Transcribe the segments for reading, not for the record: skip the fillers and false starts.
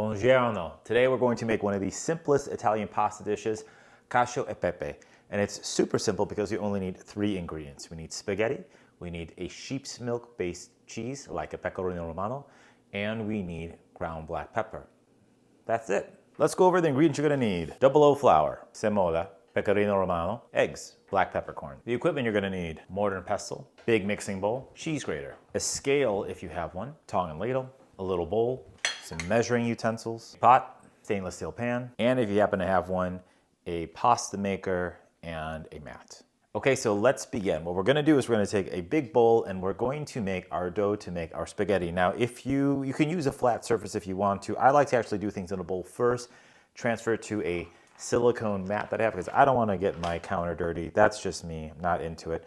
Buongiorno. Today we're going to make one of the simplest Italian pasta dishes, cacio e pepe. And it's super simple because you only need 3 ingredients. We need spaghetti, we need a sheep's milk based cheese like a pecorino romano, and we need ground black pepper. That's it. Let's go over the ingredients you're gonna need. Double O flour, semola, pecorino romano, eggs, black peppercorn. The equipment you're gonna need: mortar and pestle, big mixing bowl, cheese grater, a scale if you have one, tong and ladle, a little bowl, some measuring utensils, pot, stainless steel pan, and if you happen to have one, a pasta maker and a mat. Okay, so let's begin. What we're gonna do is we're gonna take a big bowl and we're going to make our dough to make our spaghetti. Now, if you can use a flat surface if you want to. I like to actually do things in a bowl first, transfer it to a silicone mat that I have because I don't wanna get my counter dirty. That's just me, I'm not into it.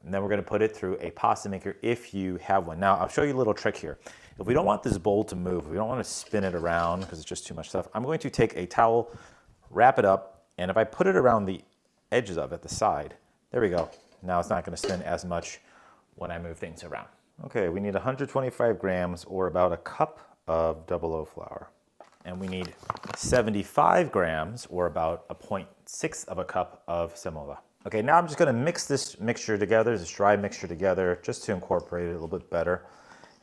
And then we're gonna put it through a pasta maker if you have one. Now, I'll show you a little trick here. If we don't want this bowl to move, we don't want to spin it around because it's just too much stuff, I'm going to take a towel, wrap it up, and if I put it around the edges of it, the side, there we go. Now it's not going to spin as much when I move things around. Okay, we need 125 grams or about a cup of double O flour. And we need 75 grams or about a 0.6 of a cup of semola. Okay, now I'm just going to mix this mixture together, this dry mixture together, just to incorporate it a little bit better.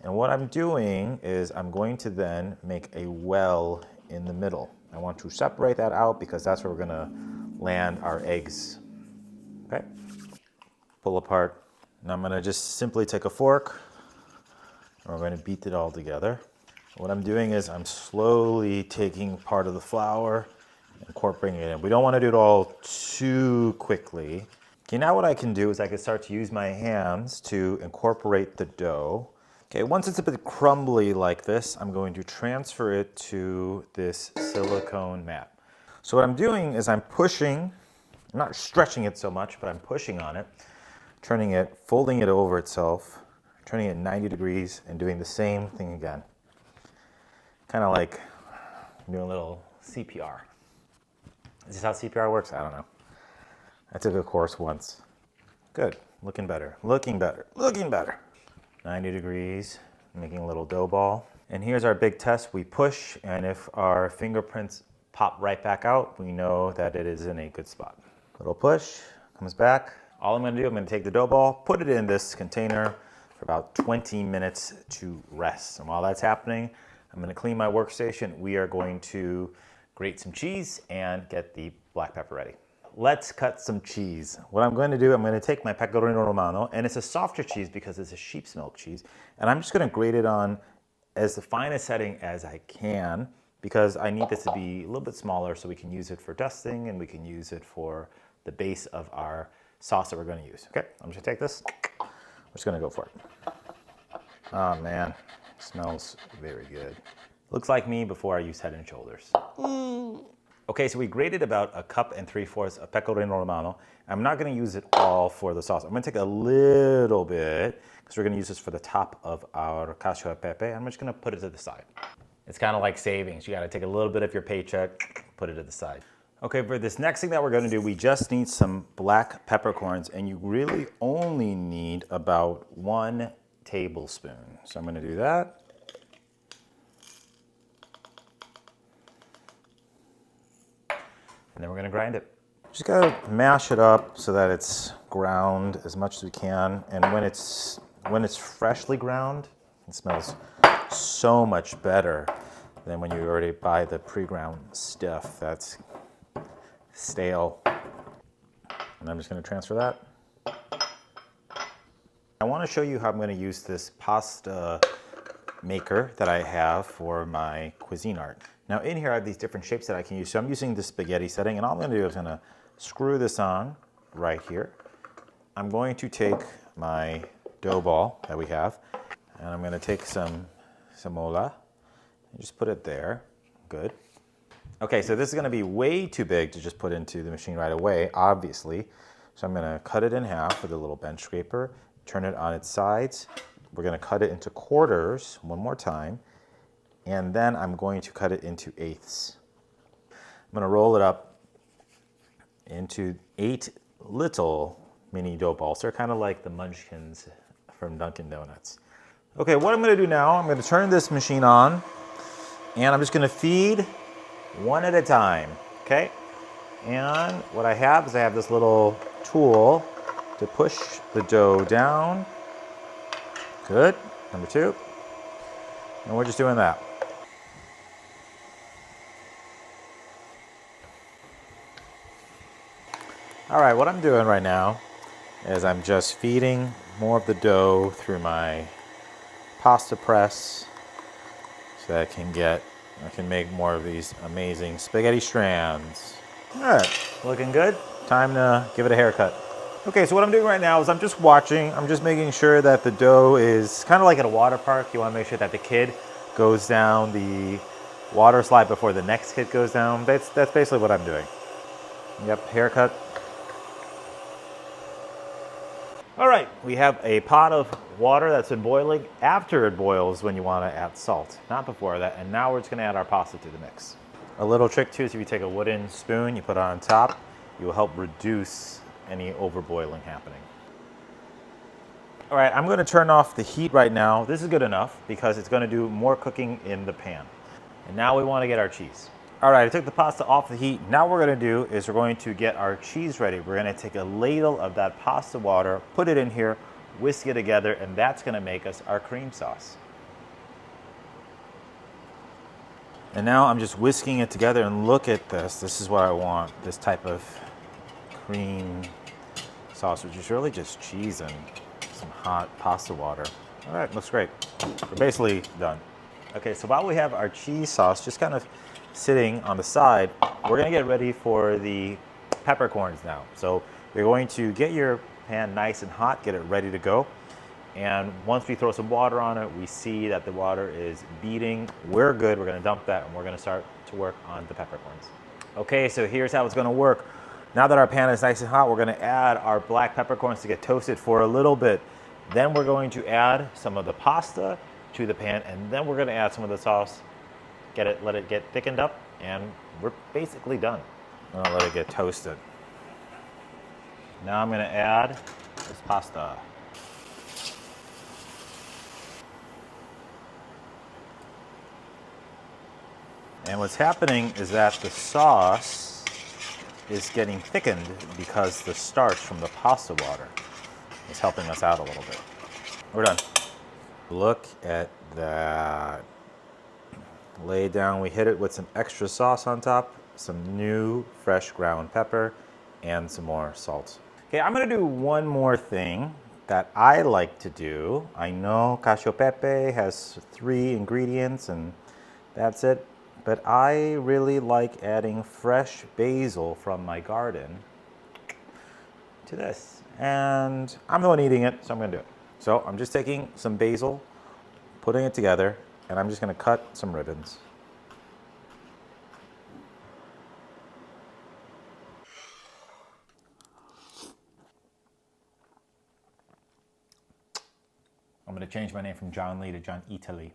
And what I'm doing is I'm going to then make a well in the middle. I want to separate that out because that's where we're gonna land our eggs. Okay, pull apart. Now I'm gonna just simply take a fork and we're gonna beat it all together. What I'm doing is I'm slowly taking part of the flour and incorporating it in. We don't wanna do it all too quickly. Okay, now what I can do is I can start to use my hands to incorporate the dough. Okay, once it's a bit crumbly like this, I'm going to transfer it to this silicone mat. So what I'm doing is I'm pushing, I'm not stretching it so much, but I'm pushing on it, turning it, folding it over itself, turning it 90 degrees and doing the same thing again. Kind of like doing a little CPR. Is this how CPR works? I don't know. I took a course once. Good, looking better, looking better, looking better. 90 degrees, making a little dough ball. And here's our big test. We push, and if our fingerprints pop right back out, we know that it is in a good spot. Little push, comes back. All I'm gonna do, I'm gonna take the dough ball, put it in this container for about 20 minutes to rest. And while that's happening, I'm gonna clean my workstation. We are going to grate some cheese and get the black pepper ready. Let's cut some cheese. What I'm going to do, I'm going to take my pecorino romano, and it's a softer cheese because it's a sheep's milk cheese, and I'm just going to grate it on as the finest setting as I can because I need this to be a little bit smaller so we can use it for dusting and we can use it for the base of our sauce that we're going to use. Okay, I'm just going to take this. I'm just going to go for it. Oh man, it smells very good. Looks like me before I use Head and Shoulders. Okay, so we grated about 1 3/4 cups of pecorino romano. I'm not gonna use it all for the sauce. I'm gonna take a little bit because we're gonna use this for the top of our cacio e pepe. I'm just gonna put it to the side. It's kind of like savings. You gotta take a little bit of your paycheck, put it to the side. Okay, for this next thing that we're gonna do, we just need some black peppercorns, and you really only need about 1 tablespoon. So I'm gonna do that. And then we're gonna grind it. Just gotta mash it up so that it's ground as much as we can. And when it's freshly ground, it smells so much better than when you already buy the pre-ground stuff that's stale. And I'm just gonna transfer that. I wanna show you how I'm gonna use this pasta maker that I have for my cuisine art. Now in here I have these different shapes that I can use. So I'm using the spaghetti setting, and all I'm gonna do is gonna screw this on right here. I'm going to take my dough ball that we have, and I'm gonna take some semola and just put it there. Good. Okay, so this is gonna be way too big to just put into the machine right away, obviously. So I'm gonna cut it in half with a little bench scraper, turn it on its sides. We're gonna cut it into quarters one more time, and then I'm going to cut it into eighths. I'm gonna roll it up into 8 little mini dough balls. They're kind of like the munchkins from Dunkin' Donuts. Okay, what I'm gonna do now, I'm gonna turn this machine on, And I'm just gonna feed one at a time, okay? And what I have is I have this little tool to push the dough down. Good, number 2. And we're just doing that. All right, what I'm doing right now is I'm just feeding more of the dough through my pasta press so that I can make more of these amazing spaghetti strands. All right, looking good. Time to give it a haircut. Okay, so what I'm doing right now is I'm just watching. I'm just making sure that the dough is kind of like at a water park. You want to make sure that the kid goes down the water slide before the next kid goes down. That's basically what I'm doing. Yep, haircut. All right, we have a pot of water that's been boiling. After it boils, when you want to add salt, not before that. And now we're just going to add our pasta to the mix. A little trick too is if you take a wooden spoon, you put it on top, you will help reduce any overboiling happening. All right, I'm going to turn off the heat right now. This is good enough because it's going to do more cooking in the pan. And now we want to get our cheese. All right, I took the pasta off the heat. Now what we're gonna do is we're going to get our cheese ready. We're gonna take a ladle of that pasta water, put it in here, whisk it together, and that's gonna make us our cream sauce. And now I'm just whisking it together, and look at this. This is what I want, this type of cream sauce, which is really just cheese and some hot pasta water. All right, looks great. We're basically done. Okay, so while we have our cheese sauce just kind of sitting on the side, we're gonna get ready for the peppercorns now. So you're going to get your pan nice and hot, get it ready to go. And once we throw some water on it, we see that the water is beating. We're good, we're gonna dump that and we're gonna start to work on the peppercorns. Okay, so here's how it's gonna work. Now that our pan is nice and hot, we're gonna add our black peppercorns to get toasted for a little bit. Then we're going to add some of the pasta to the pan, and then we're gonna add some of the sauce, let it get thickened up, and we're basically done. I'll let it get toasted. Now I'm gonna add this pasta. And what's happening is that the sauce is getting thickened because the starch from the pasta water is helping us out a little bit. We're done. Look at that. Lay it down, we hit it with some extra sauce on top, some new fresh ground pepper, and some more salt. Okay, I'm gonna do one more thing that I like to do. I know cacio pepe has 3 ingredients and that's it, but I really like adding fresh basil from my garden to this. And I'm the one eating it, so I'm gonna do it. So I'm just taking some basil, putting it together, and I'm just gonna cut some ribbons. I'm gonna change my name from John Lee to John Italy.